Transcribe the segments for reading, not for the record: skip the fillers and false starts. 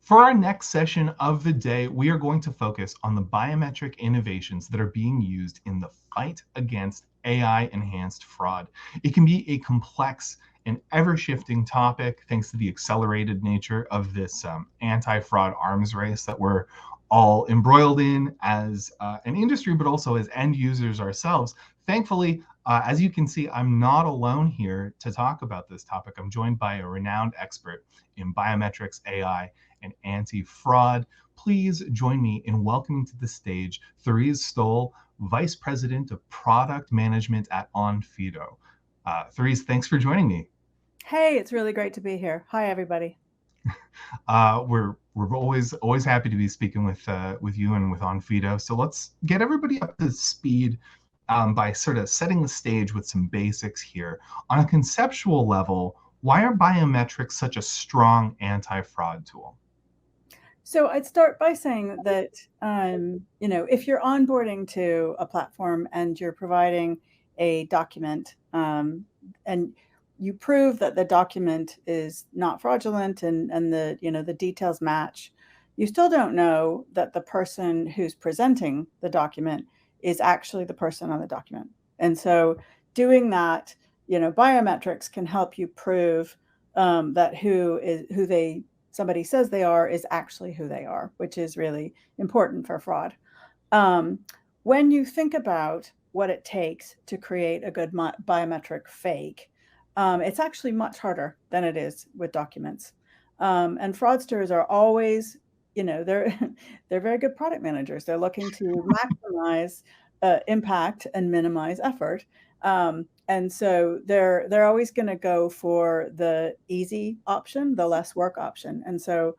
For our next session of the day, we are going to focus on the biometric innovations that are being used in the fight against AI-enhanced fraud. It can be a complex and ever-shifting topic thanks to the accelerated nature of this anti-fraud arms race that we're all embroiled in as an industry, but also as end users ourselves. Thankfully, as you can see, I'm not alone here to talk about this topic. I'm joined by a renowned expert in biometrics, AI, and anti-fraud. Please join me in welcoming to the stage Therese Stowell, Vice President of Product Management at Onifido. Therese, thanks for joining me. Hey, it's really great to be here. Hi, everybody. We're always happy to be speaking with you and with Onifido. So let's get everybody up to speed by sort of setting the stage with some basics here. On a conceptual level, why are biometrics such a strong anti-fraud tool? So I'd start by saying that, if you're onboarding to a platform and you're providing a document and you prove that the document is not fraudulent and the details match, you still don't know that the person who's presenting the document is actually the person on the document. And so doing that, biometrics can help you prove that somebody says they are is actually who they are, which is really important for fraud. When you think about what it takes to create a good biometric fake, it's actually much harder than it is with documents. And fraudsters are always, they're very good product managers. They're looking to maximize impact and minimize effort. And so they're always going to go for the easy option, the less work option. And so,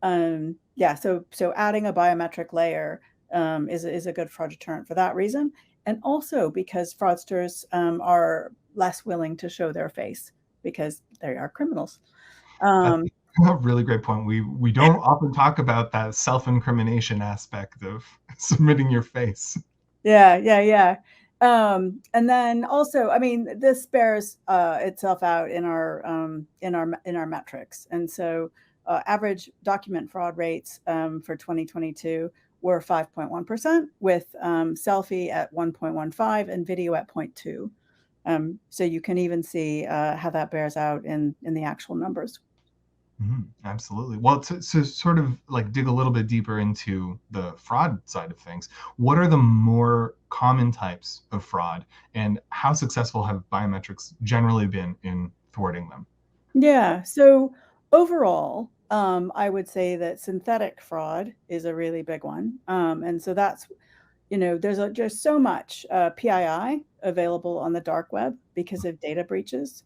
so adding a biometric layer is a good fraud deterrent for that reason. And also because fraudsters are less willing to show their face because they are criminals. That's a really great point. We don't often talk about that self-incrimination aspect of submitting your face. Yeah. And then also, this bears itself out in our metrics. And so average document fraud rates for 2022 were 5.1%, with selfie at 1.15 and video at 0.2. So you can even see how that bears out in the actual numbers. Absolutely. Well, to sort of like dig a little bit deeper into the fraud side of things, what are the more common types of fraud, and how successful have biometrics generally been in thwarting them? Yeah. So overall, I would say that synthetic fraud is a really big one. And so that's, there's just so much PII available on the dark web because of data breaches.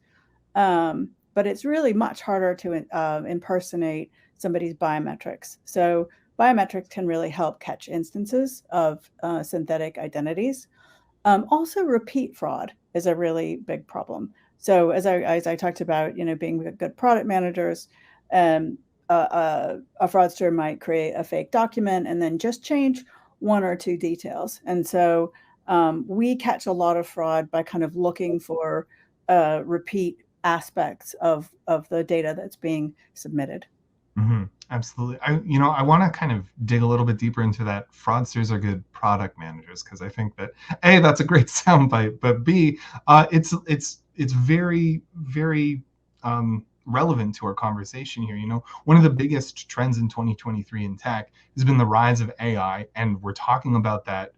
But it's really much harder to impersonate somebody's biometrics. So biometrics can really help catch instances of synthetic identities. Also, repeat fraud is a really big problem. So as I talked about, being good product managers, a fraudster might create a fake document and then just change one or two details. And so we catch a lot of fraud by kind of looking for repeat aspects of the data that's being submitted. Absolutely. I want to kind of dig a little bit deeper into that. Fraudsters are good product managers, because I think that A, that's a great soundbite, but B, it's very, very relevant to our conversation here. One of the biggest trends in 2023 in tech has been the rise of AI, and we're talking about that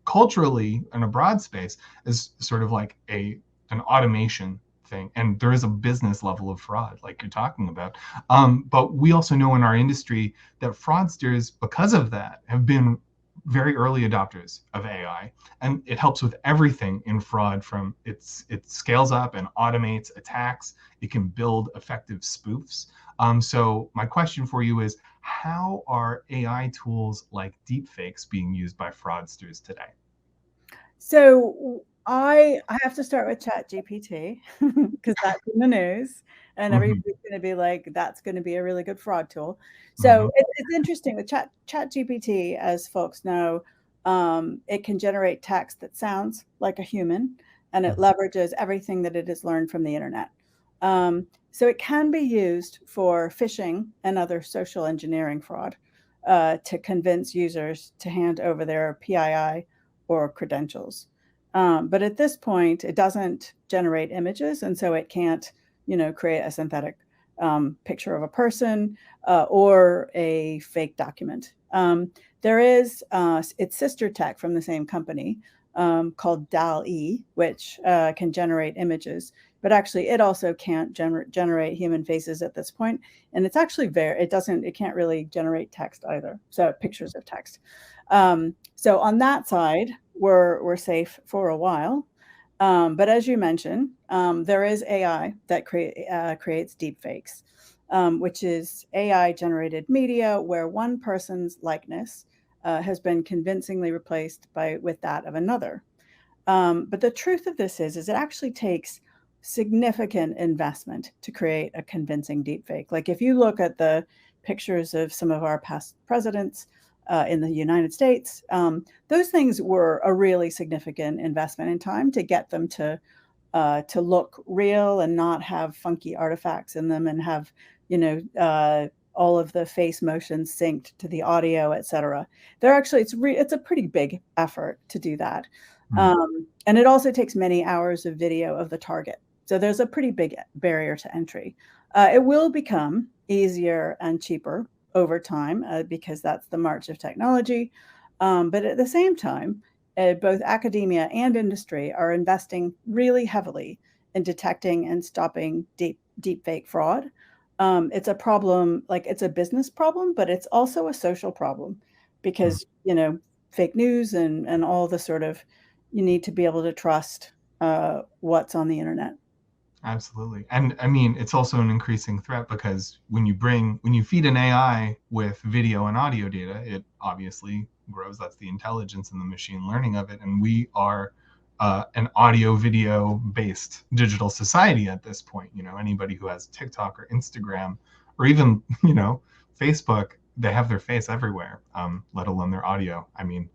culturally in a broad space as sort of like an automation thing, and there is a business level of fraud like you're talking about, but we also know in our industry that fraudsters, because of that, have been very early adopters of AI, and it helps with everything in fraud. From it scales up and automates attacks. It can build effective spoofs. So my question for you is, how are AI tools like deepfakes being used by fraudsters today? So I have to start with ChatGPT because that's in the news, and everybody's going to be like, "That's going to be a really good fraud tool." So it's interesting with ChatGPT, as folks know, it can generate text that sounds like a human, and it leverages everything that it has learned from the internet. So it can be used for phishing and other social engineering fraud to convince users to hand over their PII or credentials. But at this point, it doesn't generate images, and so it can't, create a synthetic picture of a person or a fake document. There is its sister tech from the same company called DAL-E, which can generate images, but actually it also can't generate human faces at this point. And it's actually it can't really generate text either. So pictures of text. So on that side, we're safe for a while. But as you mentioned, there is AI that creates deepfakes, which is AI generated media where one person's likeness has been convincingly replaced with that of another. But the truth of this is it actually takes significant investment to create a convincing deepfake. Like if you look at the pictures of some of our past presidents in the United States, those things were a really significant investment in time to get them to look real and not have funky artifacts in them and have, all of the face motions synced to the audio, et cetera. It's a pretty big effort to do that. And it also takes many hours of video of the target. So there's a pretty big barrier to entry. It will become easier and cheaper over time because that's the march of technology. But at the same time, both academia and industry are investing really heavily in detecting and stopping deepfake fraud. It's a problem, like it's a business problem, but it's also a social problem because, fake news and all the sort of, you need to be able to trust what's on the internet. Absolutely. And I mean, it's also an increasing threat because when you feed an AI with video and audio data, it obviously grows. That's the intelligence and the machine learning of it. And we are an audio video based digital society at this point. Anybody who has TikTok or Instagram or even, Facebook, they have their face everywhere, let alone their audio. I mean,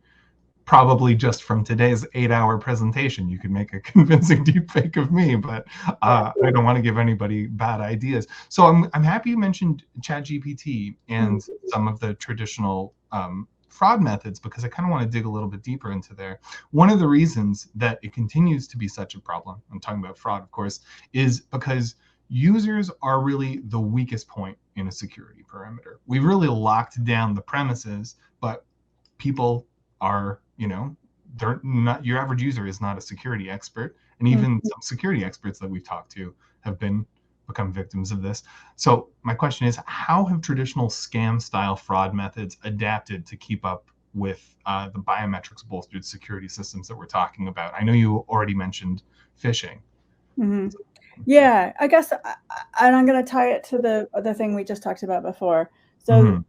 probably just from today's 8-hour presentation, you could make a convincing deepfake of me, but I don't want to give anybody bad ideas. So I'm happy you mentioned ChatGPT and some of the traditional fraud methods because I kind of want to dig a little bit deeper into there. One of the reasons that it continues to be such a problem, I'm talking about fraud, of course, is because users are really the weakest point in a security perimeter. We really locked down the premises, but people are, they're not, your average user is not a security expert. And even some security experts that we've talked to have become victims of this. So my question is, how have traditional scam style fraud methods adapted to keep up with the biometrics bolstered security systems that we're talking about? I know you already mentioned phishing. Mm-hmm. Yeah, I guess, and I'm going to tie it to the thing we just talked about before. So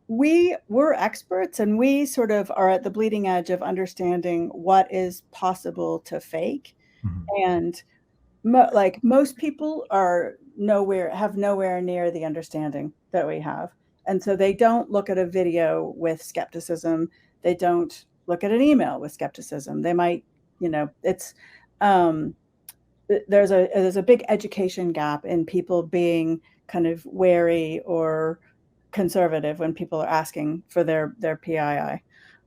we're experts and we sort of are at the bleeding edge of understanding what is possible to fake. And most people have nowhere near the understanding that we have. And so they don't look at a video with skepticism. They don't look at an email with skepticism. They might, it's, there's a big education gap in people being kind of wary or conservative when people are asking for their PII.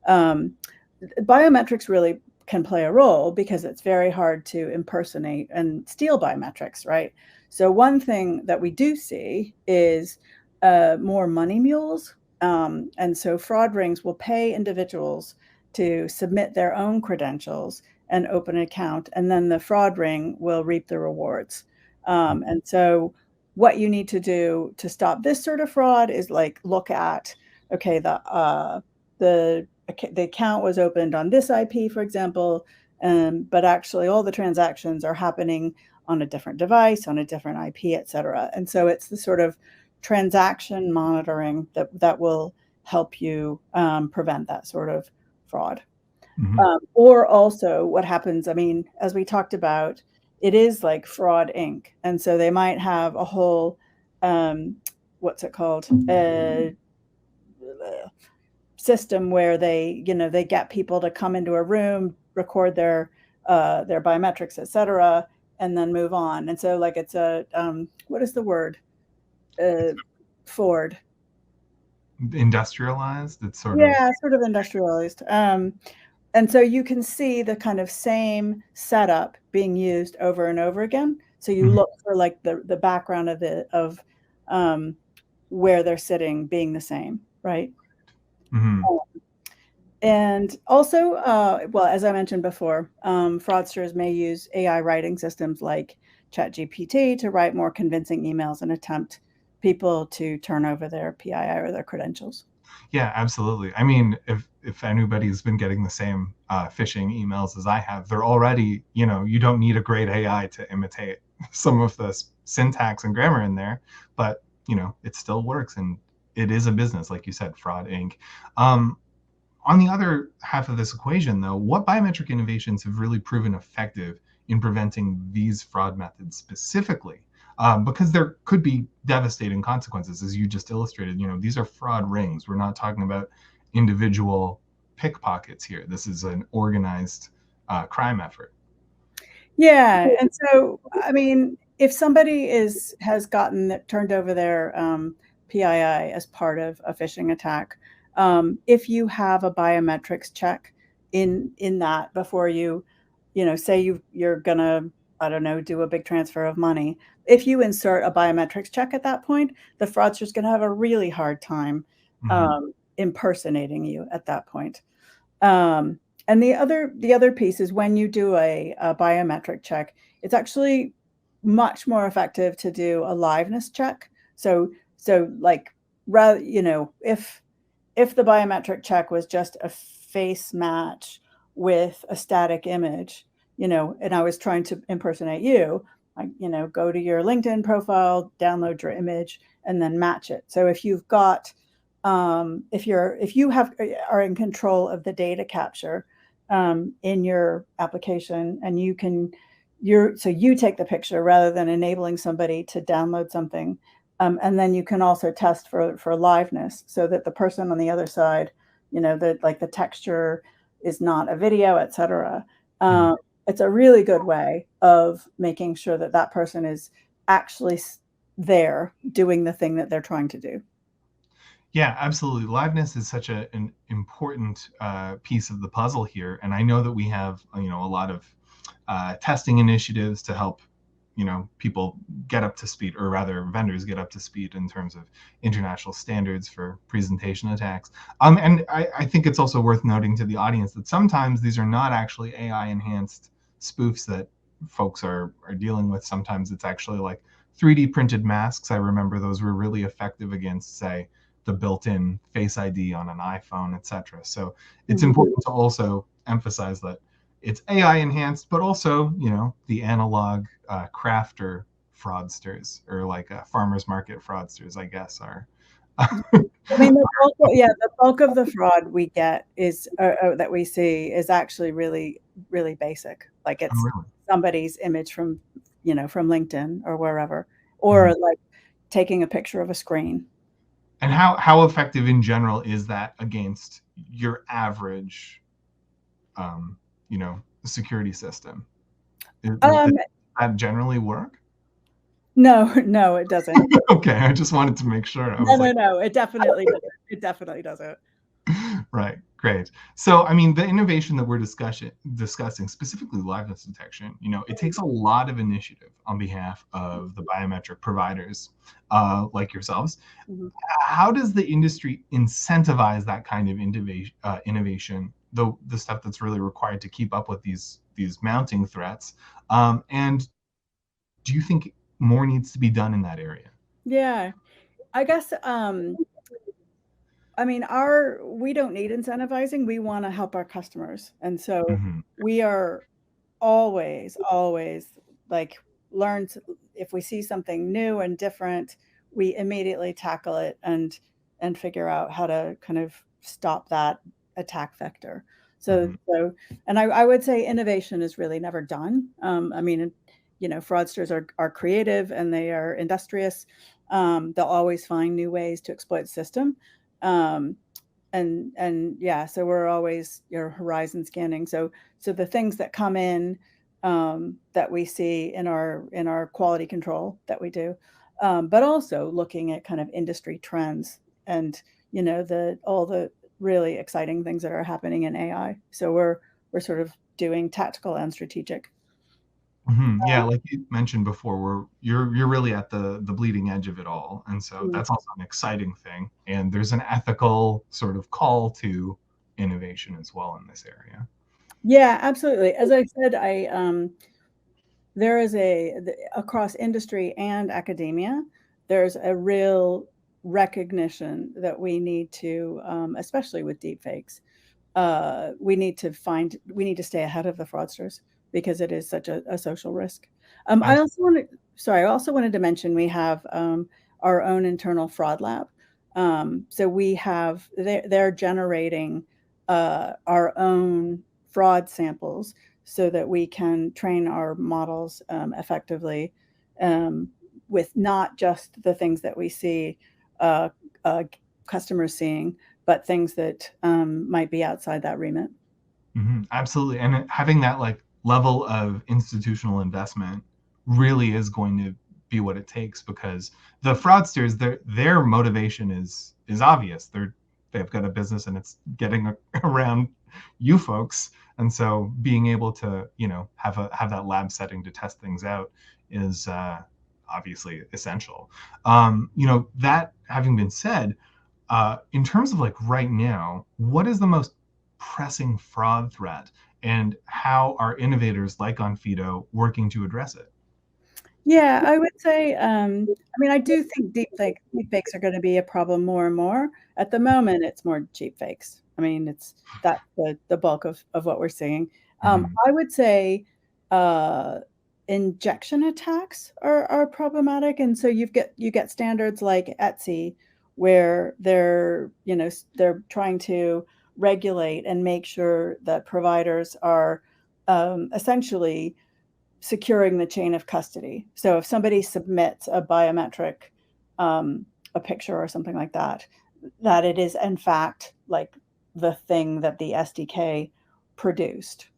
Biometrics really can play a role because it's very hard to impersonate and steal biometrics, right? So one thing that we do see is more money mules. And so fraud rings will pay individuals to submit their own credentials and open an account, and then the fraud ring will reap the rewards. And so what you need to do to stop this sort of fraud is look at, okay, the account was opened on this IP, for example, but actually all the transactions are happening on a different device, on a different IP, et cetera. And so it's the sort of transaction monitoring that will help you prevent that sort of fraud. Or also what happens, I mean, as we talked about, it is like Fraud Inc. And so they might have a whole, what's it called? System where they get people to come into a room, record their biometrics, et cetera, and then move on. And so like it's a what is the word? Ford. Industrialized. It's sort of. Yeah, sort of industrialized. And so you can see the kind of same setup being used over and over again. So you Mhm. look for like the background of where they're sitting being the same, right? Mhm. And also, well, as I mentioned before, fraudsters may use AI writing systems like ChatGPT to write more convincing emails and attempt people to turn over their PII or their credentials. Yeah, absolutely. I mean, if anybody's been getting the same phishing emails as I have, they're already, you don't need a great AI to imitate some of the syntax and grammar in there, but it still works, and it is a business, like you said, Fraud Inc. On the other half of this equation, though, what biometric innovations have really proven effective in preventing these fraud methods specifically? Because there could be devastating consequences, as you just illustrated. These are fraud rings. We're not talking about individual pickpockets here. This is an organized crime effort. Yeah, and so I mean, if somebody has gotten turned over their PII as part of a phishing attack, if you have a biometrics check in that before say you're gonna, I don't know, do a big transfer of money. If you insert a biometrics check at that point, the fraudster's gonna have a really hard time Mm-hmm. impersonating you at that point. Um, and the other piece is when you do a biometric check, it's actually much more effective to do a liveness check. So like rather, if the biometric check was just a face match with a static image, and I was trying to impersonate you, I, go to your LinkedIn profile, download your image, and then match it. So if you've got if you are in control of the data capture in your application, and you take the picture rather than enabling somebody to download something, and then you can also test for liveness, so that the person on the other side, that like the texture is not a video, etc. Mm-hmm. It's a really good way of making sure that that person is actually there doing the thing that they're trying to do. Yeah, absolutely. Liveness is such an important piece of the puzzle here, and I know that we have a lot of testing initiatives to help people get up to speed, or rather vendors get up to speed in terms of international standards for presentation attacks. And I think it's also worth noting to the audience that sometimes these are not actually AI enhanced spoofs that folks are dealing with. Sometimes it's actually like 3D printed masks. I remember those were really effective against, say, the built-in Face ID on an iPhone, etc. So it's Mhm. important to also emphasize that it's AI enhanced, but also, the analog crafter fraudsters, or like farmers market fraudsters, I guess, are. I mean, the bulk of the fraud we get is that we see is actually really, really basic. Like Oh, it's really? somebody's image from, from LinkedIn or wherever, Mhm. or like taking a picture of a screen. And how effective in general is that against your average, um, security system? Does Um, that generally work? no, no, it doesn't. Okay, I just wanted to make sure. I No, was no, like, no, it definitely doesn't. It definitely doesn't. right, great. So, I mean, the innovation that we're discussing, specifically liveness detection, it takes a lot of initiative on behalf of the biometric providers, like yourselves. Mhm. How does the industry incentivize that kind of innovation, the stuff that's really required to keep up with these mounting threats? And do you think more needs to be done in that area? Yeah, I guess. I mean, we don't need incentivizing. We want to help our customers, and so Hmm. we are always like learn to, if we see something new and different, we immediately tackle it and figure out how to kind of stop that attack vector. So Hmm. so and I would say innovation is really never done. I mean, fraudsters are creative and they are industrious. They'll always find new ways to exploit the system. Um, and yeah, so we're always horizon scanning. So the things that come in that we see in our quality control that we do, but also looking at kind of industry trends and all the really exciting things that are happening in AI. So we're sort of doing tactical and strategic. Yeah, like you mentioned before, you're really at the bleeding edge of it all, and so that's also an exciting thing. And there's an ethical sort of call to innovation as well in this area. Yeah, absolutely. As I said, there is across industry and academia, there's a real recognition that we need to, especially with deepfakes, we need to stay ahead of the fraudsters because it is such a social risk. I also wanted to mention we have our own internal fraud lab. So they're generating our own fraud samples so that we can train our models effectively with not just the things that we see customers seeing, but things that might be outside that remit. Absolutely, and having that like level of institutional investment really is going to be what it takes, because the fraudsters, their motivation is obvious. They've got a business and it's getting around you folks, and so being able to have that lab setting to test things out is obviously essential. That having been said, in terms of like right now, what is the most pressing fraud threat, and how are innovators like Onfido working to address it? Yeah, I would say, I do think deepfakes are going to be a problem more and more. At the moment, it's more cheap fakes. That's the bulk of what we're seeing. Mhm. I would say injection attacks are problematic, and so you get standards like Etsy, where they're trying to regulate and make sure that providers are essentially securing the chain of custody. So if somebody submits a biometric, a picture or something like that, that it is in fact like the thing that the SDK produced.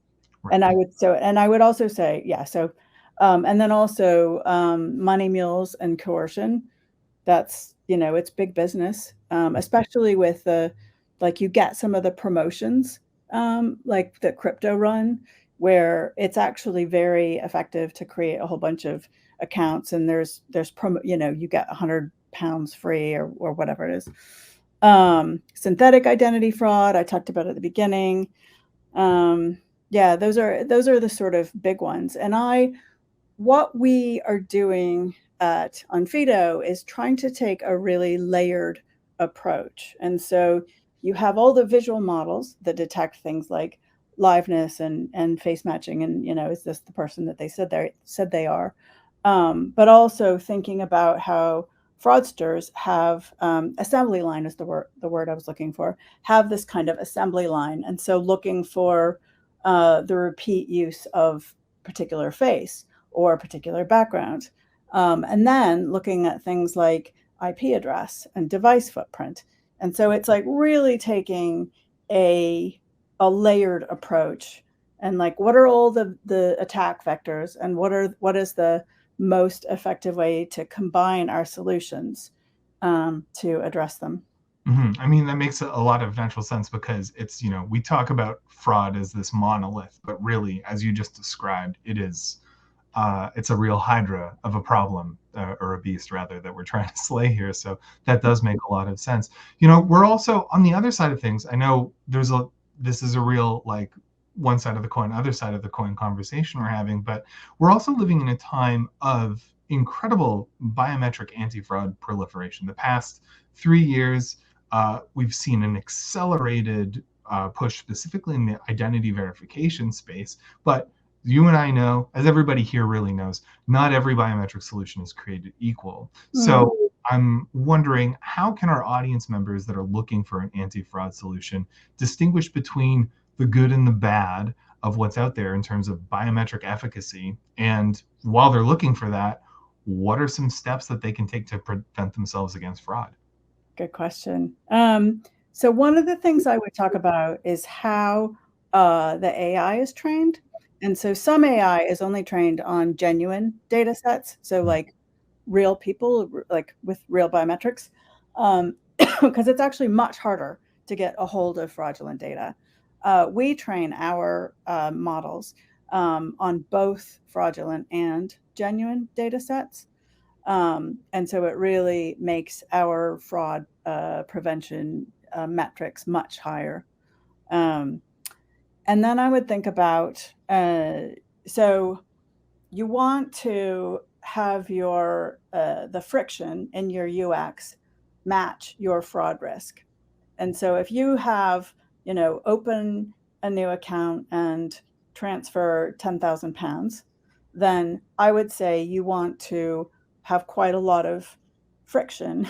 Right. And I would also say, yeah. So, and then also money mules and coercion. That's it's big business, especially with like you get some of the promotions like the crypto run, where it's actually very effective to create a whole bunch of accounts, and there's promo, you get £100 free or whatever it is. Synthetic identity fraud, I talked about at the beginning. Yeah, those are the sort of big ones. And what we are doing at Onfido is trying to take a really layered approach. And so you have all the visual models that detect things like liveness and face matching, and is this the person that they said they are? But also thinking about how fraudsters have assembly line is the word I was looking for, have this kind of assembly line, and so looking for the repeat use of particular face or a particular background. And then looking at things like IP address and device footprint. And so it's like really taking a layered approach, and like what are all the attack vectors, and what is the most effective way to combine our solutions to address them. I mean, that makes a lot of natural sense, because we talk about fraud as this monolith, but really, as you just described, it's a real hydra of a problem, or a beast rather, that we're trying to slay here. So that does make a lot of sense. We're also on the other side of things. I know this is a real like one side of the coin, other side of the coin conversation we're having, but we're also living in a time of incredible biometric anti-fraud proliferation. The past 3 years, we've seen an accelerated push specifically in the identity verification space. But you and I know, as everybody here really knows, not every biometric solution is created equal. So I'm wondering, how can our audience members that are looking for an anti-fraud solution distinguish between the good and the bad of what's out there in terms of biometric efficacy? And while they're looking for that, what are some steps that they can take to prevent themselves against fraud? Good question. So one of the things I would talk about is how the AI is trained. And so some AI is only trained on genuine data sets, so like real people, like with real biometrics, because it's actually much harder to get a hold of fraudulent data. We train our models on both fraudulent and genuine data sets. And so it really makes our fraud prevention metrics much higher. And then I would think about, so you want to have your the friction in your UX match your fraud risk. And so if you have, open a new account and transfer £10,000, then I would say you want to have quite a lot of friction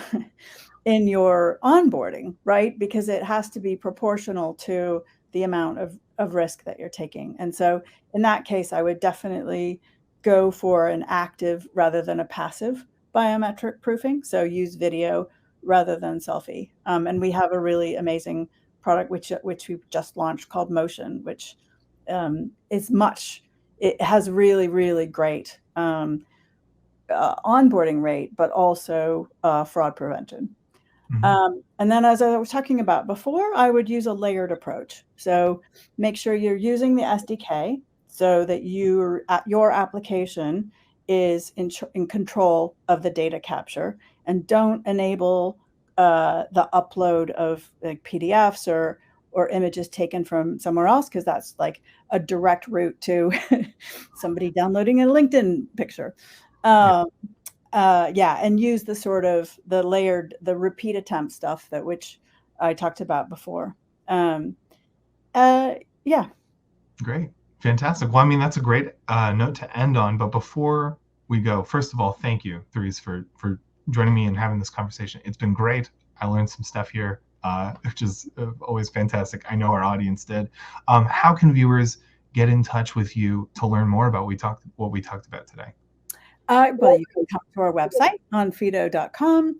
in your onboarding, right? Because it has to be proportional to the amount of risk that you're taking. And so in that case, I would definitely go for an active rather than a passive biometric proofing. So use video rather than selfie. And we have a really amazing product which we've just launched called Motion, which it has really, really great onboarding rate, but also fraud prevention. And then, as I was talking about before, I would use a layered approach. So make sure you're using the SDK so that your application is in control of the data capture, and don't enable the upload of like PDFs or images taken from somewhere else, because that's like a direct route to somebody downloading a LinkedIn picture. And use the sort of the repeat attempt stuff which I talked about before. Yeah. Great. Fantastic. Well, I mean, that's a great note to end on. But before we go, first of all, thank you, Therese, for joining me and having this conversation. It's been great. I learned some stuff here, which is always fantastic. I know our audience did. How can viewers get in touch with you to learn more about what we talked about today? Well, you can come to our website, onifido.com,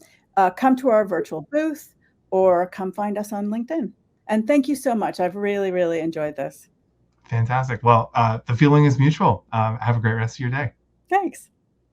come to our virtual booth, or come find us on LinkedIn. And thank you so much. I've really, really enjoyed this. Fantastic. Well, the feeling is mutual. Have a great rest of your day. Thanks.